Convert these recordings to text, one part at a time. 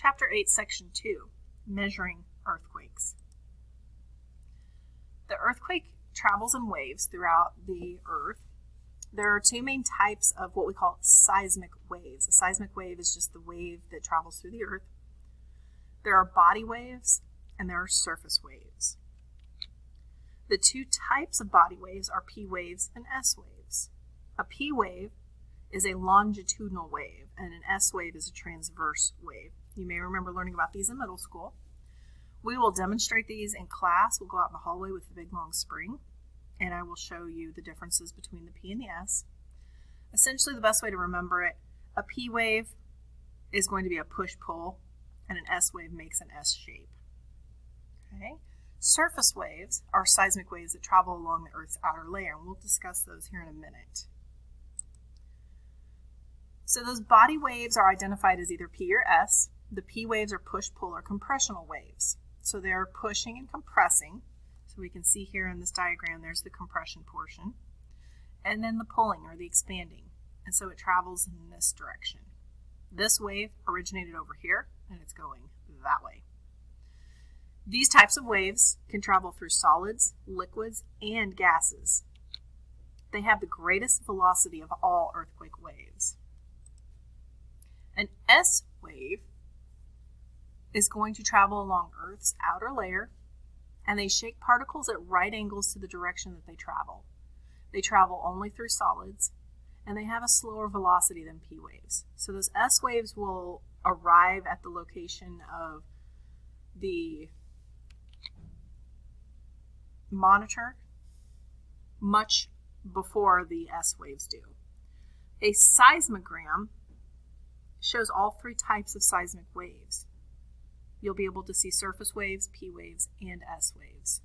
Chapter 8, Section 2, Measuring Earthquakes. The earthquake travels in waves throughout the Earth. There are two main types of what we call seismic waves. A seismic wave is just the wave that travels through the Earth. There are body waves and there are surface waves. The two types of body waves are P waves and S waves. A P wave is a longitudinal wave, and an S wave is a transverse wave. You may remember learning about these in middle school. We will demonstrate these in class. We'll go out in the hallway with the big long spring, and I will show you the differences between the P and the S. Essentially, the best way to remember it, a P wave is going to be a push-pull, and an S wave makes an S shape. Okay. Surface waves are seismic waves that travel along the Earth's outer layer, and we'll discuss those here in a minute. So those body waves are identified as either P or S. The P waves are push-pull or compressional waves. So they're pushing and compressing. So we can see here in this diagram, there's the compression portion. And then the pulling or the expanding. And so it travels in this direction. This wave originated over here, and it's going that way. These types of waves can travel through solids, liquids, and gases. They have the greatest velocity of all earthquake waves. An S wave is going to travel along Earth's outer layer, and they shake particles at right angles to the direction that they travel. They travel only through solids, and they have a slower velocity than P waves. So those S waves will arrive at the location of the monitor much before the S waves do. A seismogram shows all three types of seismic waves. You'll be able to see surface waves, P waves, and S waves.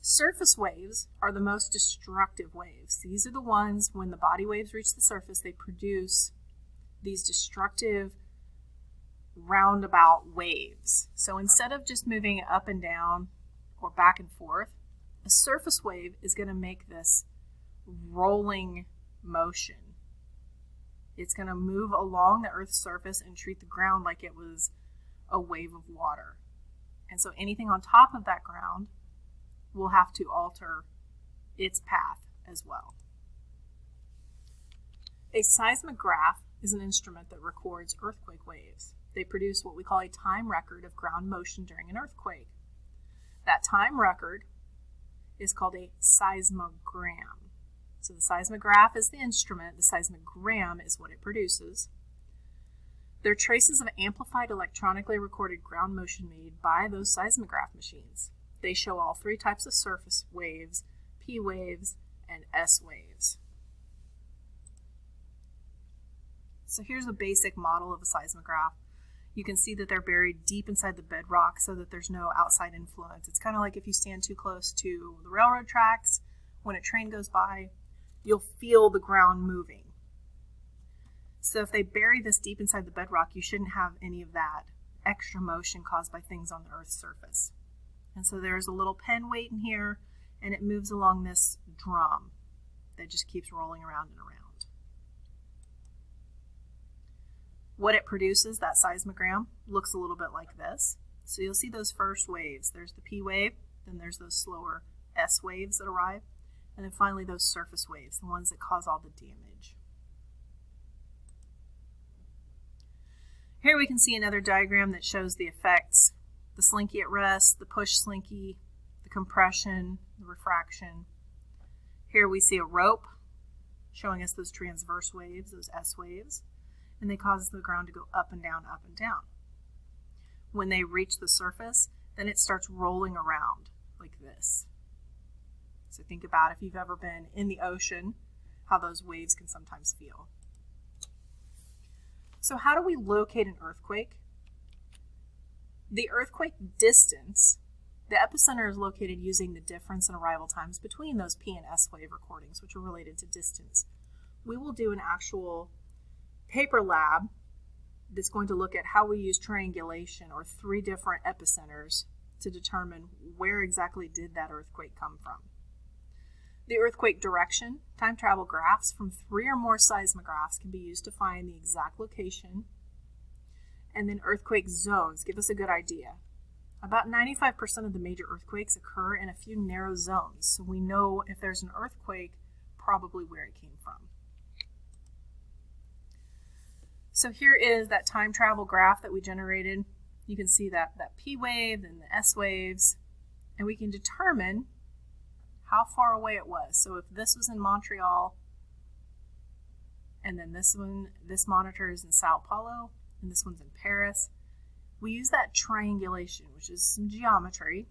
Surface waves are the most destructive waves. These are the ones when the body waves reach the surface, they produce these destructive roundabout waves. So instead of just moving up and down or back and forth, a surface wave is going to make this rolling motion. It's going to move along the Earth's surface and treat the ground like it was a wave of water. And so anything on top of that ground will have to alter its path as well. A seismograph is an instrument that records earthquake waves. They produce what we call a time record of ground motion during an earthquake. That time record is called a seismogram. So the seismograph is the instrument, the seismogram is what it produces. They're traces of amplified electronically recorded ground motion made by those seismograph machines. They show all three types of surface waves, P waves, and S waves. So here's a basic model of a seismograph. You can see that they're buried deep inside the bedrock so that there's no outside influence. It's kind of like if you stand too close to the railroad tracks, when a train goes by, you'll feel the ground moving. So if they bury this deep inside the bedrock, you shouldn't have any of that extra motion caused by things on the Earth's surface. And so there's a little pen weight in here, and it moves along this drum that just keeps rolling around and around. What it produces, that seismogram, looks a little bit like this. So you'll see those first waves. There's the P wave, then there's those slower S waves that arrive, and then finally those surface waves, the ones that cause all the damage. Here we can see another diagram that shows the effects. The slinky at rest, the push slinky, the compression, the refraction. Here we see a rope showing us those transverse waves, those S waves, and they cause the ground to go up and down, up and down. When they reach the surface, then it starts rolling around like this. So think about if you've ever been in the ocean, how those waves can sometimes feel. So how do we locate an earthquake? The earthquake distance, the epicenter is located using the difference in arrival times between those P and S wave recordings, which are related to distance. We will do an actual paper lab that's going to look at how we use triangulation or three different epicenters to determine where exactly did that earthquake come from. The earthquake direction, time travel graphs from 3 or more seismographs can be used to find the exact location. And then earthquake zones give us a good idea. About 95% of the major earthquakes occur in a few narrow zones, so we know if there's an earthquake, probably where it came from. So here is that time travel graph that we generated. You can see that P wave and the S waves, and we can determine how far away it was. So if this was in Montreal, and then this monitor is in Sao Paulo, and this one's in Paris, we use that triangulation, which is some geometry.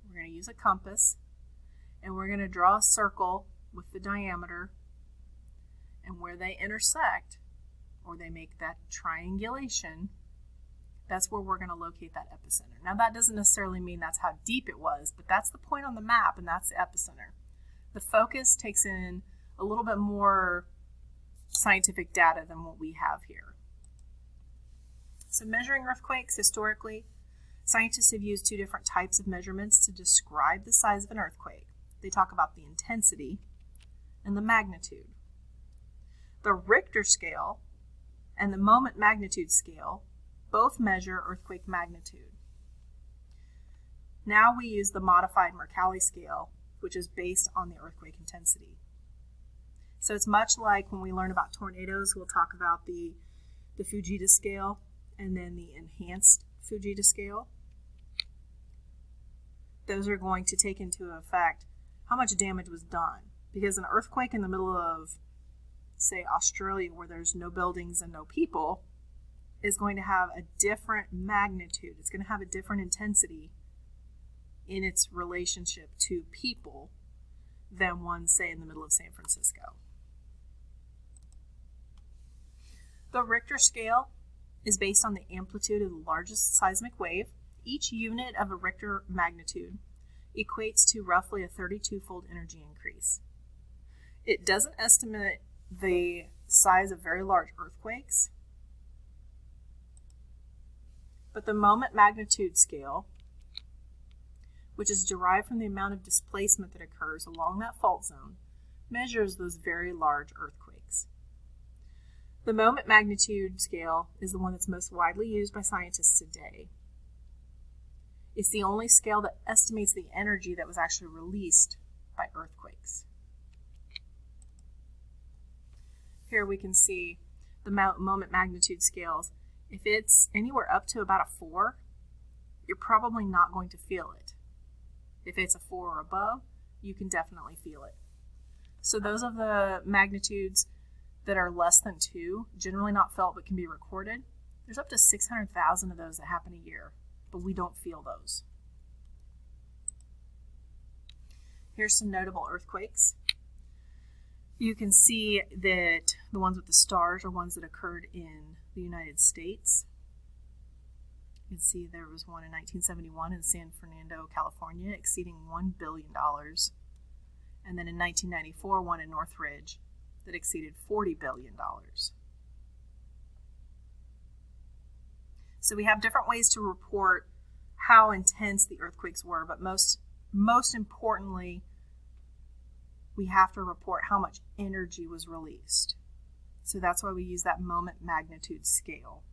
We're going to use a compass, and we're going to draw a circle with the diameter, and where they intersect, or they make that triangulation, that's where we're going to locate that epicenter. Now that doesn't necessarily mean that's how deep it was, but that's the point on the map, and that's the epicenter. The focus takes in a little bit more scientific data than what we have here. So measuring earthquakes, historically, scientists have used 2 different types of measurements to describe the size of an earthquake. They talk about the intensity and the magnitude. The Richter scale and the moment magnitude scale both measure earthquake magnitude. Now we use the modified Mercalli scale, which is based on the earthquake intensity. So it's much like when we learn about tornadoes, we'll talk about the Fujita scale and then the enhanced Fujita scale. Those are going to take into effect how much damage was done, because an earthquake in the middle of, say, Australia, where there's no buildings and no people, is going to have a different magnitude. It's going to have a different intensity in its relationship to people than one, say, in the middle of San Francisco. The Richter scale is based on the amplitude of the largest seismic wave. Each unit of a Richter magnitude equates to roughly a 32-fold energy increase. It doesn't estimate the size of very large earthquakes, but the moment magnitude scale, which is derived from the amount of displacement that occurs along that fault zone, measures those very large earthquakes. The moment magnitude scale is the one that's most widely used by scientists today. It's the only scale that estimates the energy that was actually released by earthquakes. Here we can see the moment magnitude scales. If it's anywhere up to about a 4, you're probably not going to feel it. If it's a 4 or above, you can definitely feel it. So those of the magnitudes that are less than 2, generally not felt but can be recorded, there's up to 600,000 of those that happen a year, but we don't feel those. Here's some notable earthquakes. You can see that the ones with the stars are ones that occurred in the United States. You can see there was one in 1971 in San Fernando, California, exceeding $1 billion. And then in 1994, one in Northridge that exceeded $40 billion. So we have different ways to report how intense the earthquakes were, but most importantly, we have to report how much energy was released. So that's why we use that moment magnitude scale.